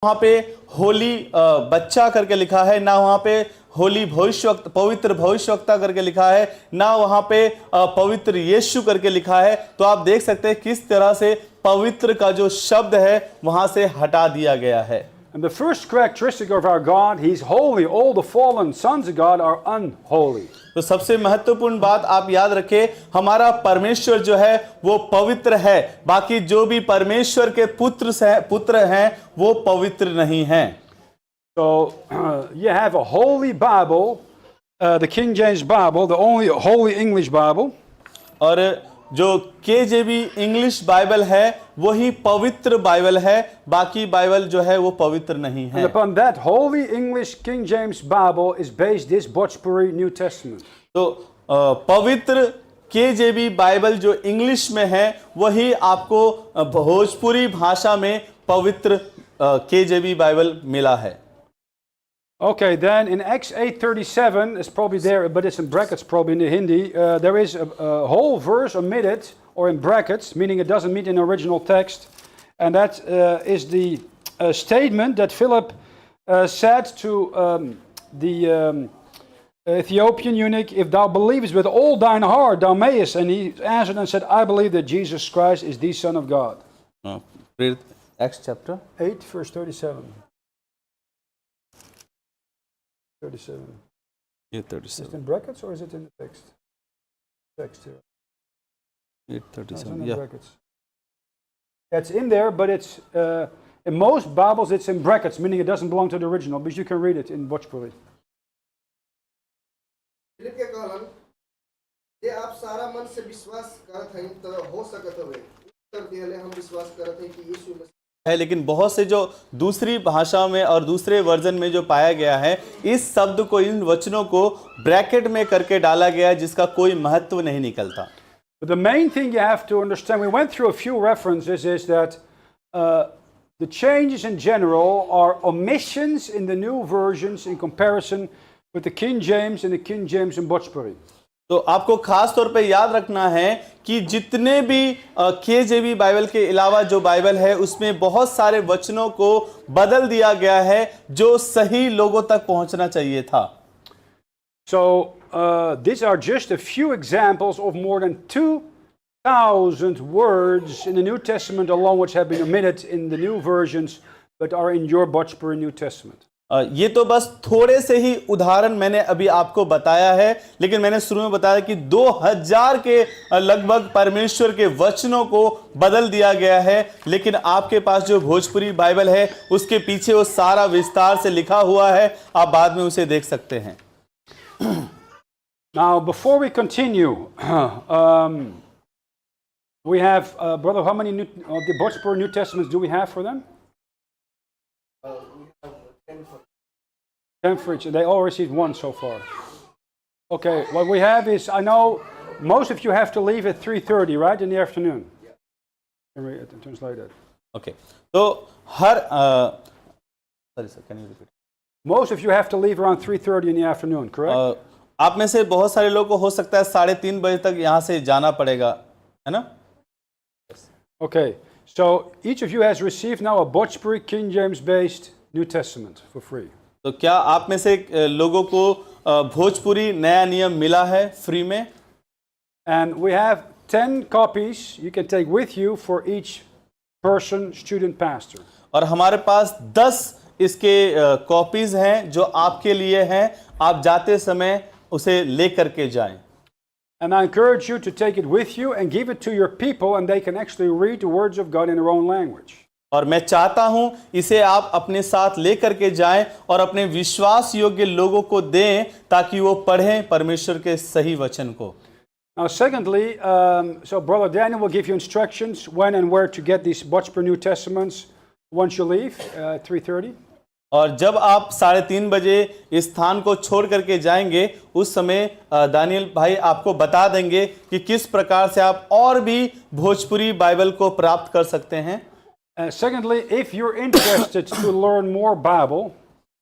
वहां पे होली बच्चा करके लिखा है, ना वहां पे होली भविष्यवक्ता, पवित्र भविष्यवक्ता करके लिखा है, ना वहां पे पवित्र यीशु करके लिखा है। तो आप देख सकते हैं किस तरह से पवित्र का जो शब्द है वहां से हटा दिया गया है। And the first characteristic of our God, He's holy. All the fallen sons of God are unholy. तो सबसे महत्वपूर्ण बात आप याद रखें, हमारा परमेश्वर जो है वो पवित्र है, बाकी जो भी परमेश्वर के पुत्र हैं वो पवित्र नहीं हैं। So you have a holy Bible, the King James Bible, the only holy English Bible. और जो KJV इंग्लिश बाइबल है वही पवित्र बाइबल है, बाकी बाइबल जो है वो पवित्र नहीं है। And upon that holy English King James Bible is based this Bhojpuri New Testament. तो पवित्र KJV बाइबल जो इंग्लिश में है वही आपको भोजपुरी भाषा में पवित्र KJV बाइबल मिला है। Okay, then in Acts 8:37, it's probably there, but it's in brackets probably in the Hindi. There is a whole verse omitted or in brackets, meaning it doesn't meet in the original text. And that is the statement that Philip said to the Ethiopian eunuch, if thou believest with all thine heart, thou mayest. And he answered and said, I believe that Jesus Christ is the Son of God. Acts chapter 8, verse 37. 37. Yeah, Is it 37. in brackets or is it in the text? Text here. 8:37. In Yeah. brackets. It's in there, but it's in most Bibles it's in brackets, meaning it doesn't belong to the original, but you can read it in Bhojpuri. Philip के कहलन जे आप सारा मन से विश्वास करत हई तो हो सकत हवे उत्तर दिहले हम विश्वास करत हई कि यीशु मसीह है, लेकिन बहुत से जो दूसरी भाषा में और दूसरे वर्जन में जो पाया गया है, इस शब्द को, इन वचनों को ब्रैकेट में करके डाला गया है जिसका कोई महत्व नहीं निकलता। But the main thing you have to understand, we went through a few references, is that the changes in general are omissions in the new versions in comparison with the King James and the King James in Bhojpuri. तो आपको खास तौर पे याद रखना है कि जितने भी KJV बाइबल के अलावा जो बाइबल है उसमें बहुत सारे वचनों को बदल दिया गया है जो सही लोगों तक पहुंचना चाहिए था। So these are just a few examples of more than 2,000 words in the New Testament alone which have been omitted in the new versions but are in your Bhojpuri New Testament. ये तो बस थोड़े से ही उदाहरण मैंने अभी आपको बताया है, लेकिन मैंने शुरू में बताया कि 2000 के लगभग परमेश्वर के वचनों को बदल दिया गया है, लेकिन आपके पास जो भोजपुरी बाइबल है उसके पीछे वो सारा विस्तार से लिखा हुआ है, आप बाद में उसे देख सकते हैं। Now, before we continue, we have, brother, how many the Bhojpuri New Testaments do we have for them? we have 10 for 10 for each. They all received one so far. Okay, what we have is, I know most of you have to leave at 3:30, right, in the afternoon? Yeah. Can we translate that? Okay. तो हर sorry sir, can you repeat? Most of you have to leave around 3:30 in the afternoon, correct? आप में से बहुत सारे लोगों को हो सकता है 3:30 बजे तक यहाँ से जाना पड़ेगा, है ना? Okay, so each of you has received now a Bhojpuri King James based New Testament for free. तो क्या आप में से लोगों को भोजपुरी नया नियम मिला है फ्री में? And we have 10 copies you can take with you for each person, student, pastor. और हमारे पास 10 इसके कॉपीज हैं जो आपके लिए हैं, आप जाते समय उसे लेकर के जाएं। And I encourage you to take it with you and give it to your people, and they can actually read the words of God in their own language. और मैं चाहता हूं इसे आप अपने साथ लेकर के जाएं और अपने विश्वास योग्य लोगों को दें ताकि वो पढ़ें परमेश्वर के सही वचन को। Now, secondly, so Brother Daniel will give you instructions when and where to get these Bhojpuri New Testaments once you leave at 3:30. और जब आप 3:30 बजे इस स्थान को छोड़ करके जाएंगे उस समय दानियल भाई आपको बता देंगे कि किस प्रकार से आप और भी भोजपुरी बाइबल को प्राप्त कर सकते हैं। Secondly, if you're interested to learn more Bible,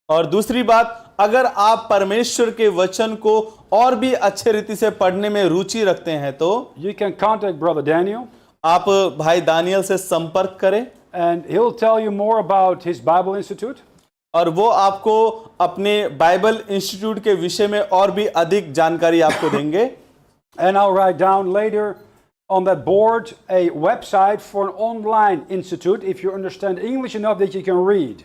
और दूसरी बात, अगर आप परमेश्वर के वचन को और भी अच्छे रीति से पढ़ने में रुचि रखते हैं तो you can contact Brother Daniel. आप भाई दानियल से संपर्क करें। And he'll tell you more about his Bible Institute. और वो आपको अपने बाइबल इंस्टीट्यूट के विषय में और भी अधिक जानकारी आपको देंगे। And I'll write down later on that board a website for an online institute if you understand English enough that you can read.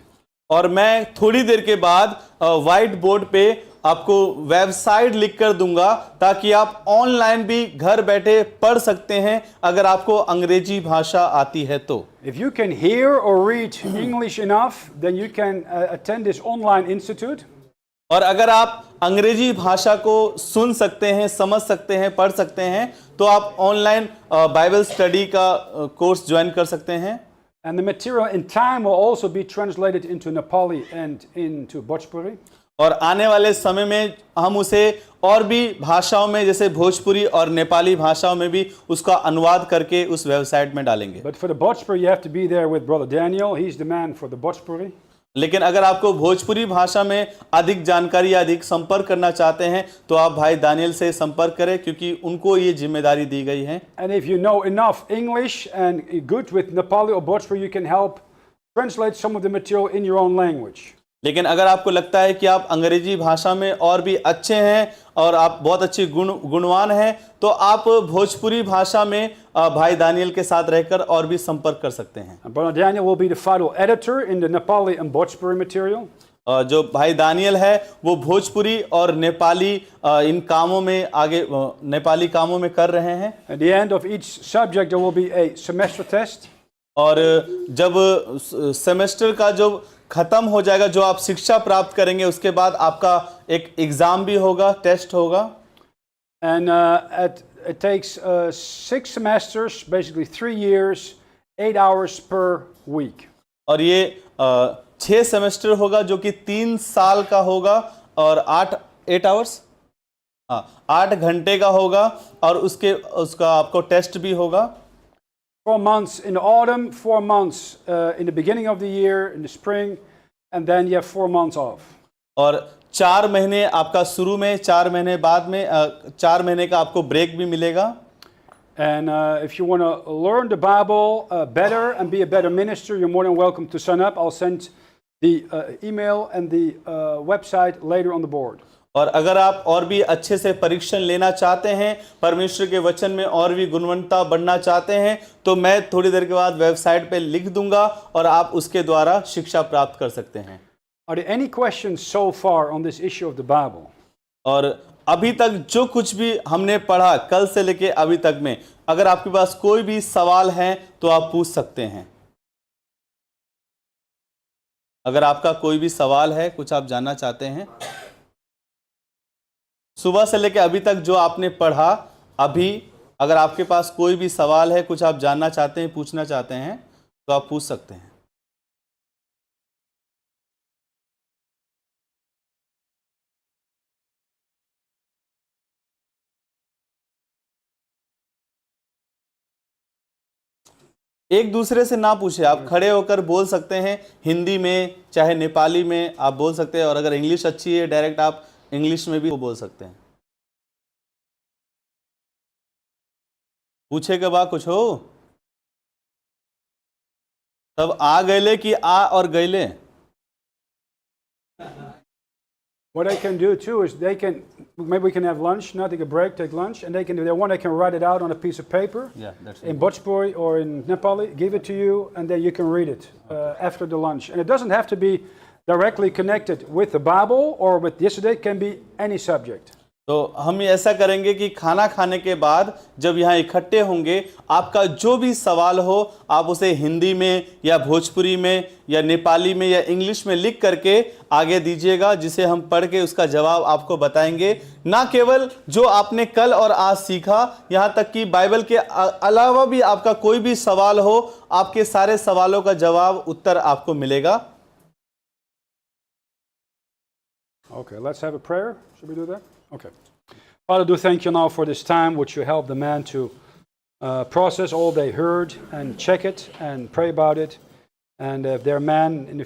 और मैं थोड़ी देर के बाद व्हाइट बोर्ड पे आपको वेबसाइट लिख कर दूंगा ताकि आप ऑनलाइन भी घर बैठे पढ़ सकते हैं अगर आपको अंग्रेजी भाषा आती है तो। If you can hear or read English enough, then you can attend this online institute. और अगर आप अंग्रेजी भाषा को सुन सकते हैं, समझ सकते हैं, पढ़ सकते हैं तो आप ऑनलाइन बाइबल स्टडी का कोर्स ज्वाइन कर सकते हैं। And the material in time will also be translated into Nepali and into Bhojpuri. और आने वाले समय में हम उसे और भी भाषाओं में जैसे भोजपुरी और नेपाली भाषाओं में भी उसका अनुवाद करके उस वेबसाइट में डालेंगे। But for the Bhojpuri, you have to be there with Brother Daniel. He's the man for the Bhojpuri. लेकिन अगर आपको भोजपुरी भाषा में अधिक जानकारी या अधिक संपर्क करना चाहते हैं तो आप भाई दानियल से संपर्क करें क्योंकि उनको ये जिम्मेदारी दी गई है। And if you know enough English and you're good with Nepali or Bhojpuri, you can help translate some of the material in your own language. लेकिन अगर आपको लगता है कि आप अंग्रेजी भाषा में और भी अच्छे हैं और आप बहुत अच्छे गुणवान हैं तो आप भोजपुरी भाषा में भाई दानियल के साथ रहकर और भी संपर्क कर सकते हैं। And Brother Daniel will be the final editor in the Nepali and Bhojpuri material. जो भाई दानियल है वो भोजपुरी और नेपाली इन कामों में आगे नेपाली कामों में कर रहे हैं। At the end of each subject there will be a semester test. और जब सेमेस्टर का जो खत्म हो जाएगा, जो आप शिक्षा प्राप्त करेंगे, उसके बाद आपका एक एग्जाम भी होगा, टेस्ट होगा। And it takes 6 semesters, basically 3 years, 8 hours per week. और ये 6 सेमेस्टर होगा जो कि 3 साल का होगा और 8 आवर्स 8 घंटे का होगा और उसका आपको टेस्ट भी होगा। 4 months in the autumn, 4 months in the beginning of the year, in the spring, and then you have 4 months off. और 4 महीने आपका शुरू में, 4 महीने बाद में, 4 महीने का आपको ब्रेक भी मिलेगा। And if you want to learn the Bible better and be a better minister, you're more than welcome to sign up. I'll send the email and the website later on the board. और अगर आप और भी अच्छे से परीक्षण लेना चाहते हैं, परमेश्वर के वचन में और भी गुणवत्ता बढ़ना चाहते हैं तो मैं थोड़ी देर के बाद वेबसाइट पे लिख दूंगा और आप उसके द्वारा शिक्षा प्राप्त कर सकते हैं। Are there any questions so far on this issue of the Bible? और अभी तक जो कुछ भी हमने पढ़ा कल से लेके अभी तक में, अगर आपके पास कोई भी सवाल है तो आप पूछ सकते हैं। अगर आपका कोई भी सवाल है, कुछ आप जानना चाहते हैं, सुबह से लेके अभी तक जो आपने पढ़ा, अभी अगर आपके पास कोई भी सवाल है, कुछ आप जानना चाहते हैं, पूछना चाहते हैं तो आप पूछ सकते हैं। एक दूसरे से ना पूछे, आप खड़े होकर बोल सकते हैं, हिंदी में चाहे नेपाली में आप बोल सकते हैं और अगर इंग्लिश अच्छी है डायरेक्ट आप इंग्लिश में भी बोल सकते हैं। पूछे के बाद कुछ हो तब आ गए कि आ और गए। What they can do too is they can, maybe we can have lunch, not take a break, take lunch, and they can, if they want, they can write it out on a piece of paper in Bhojpuri or in Nepali, give it to you, and then you can read it after the lunch. And it doesn't have to be directly connected with the Bible or with yesterday, it can be any subject. तो हम ऐसा करेंगे कि खाना खाने के बाद जब यहाँ इकट्ठे होंगे, आपका जो भी सवाल हो आप उसे हिंदी में या भोजपुरी में या नेपाली में या इंग्लिश में लिख करके आगे दीजिएगा, जिसे हम पढ़ के उसका जवाब आपको बताएंगे। ना केवल जो आपने कल और आज सीखा, यहाँ तक कि बाइबल के अलावा भी आपका कोई भी सवाल हो, आपके सारे सवालों का जवाब, उत्तर आपको मिलेगा। Okay, let's have a prayer. Should we do that? Okay. Father, do thank you now for this time which you helped the man to process all they heard and check it and pray about it. And if their man in the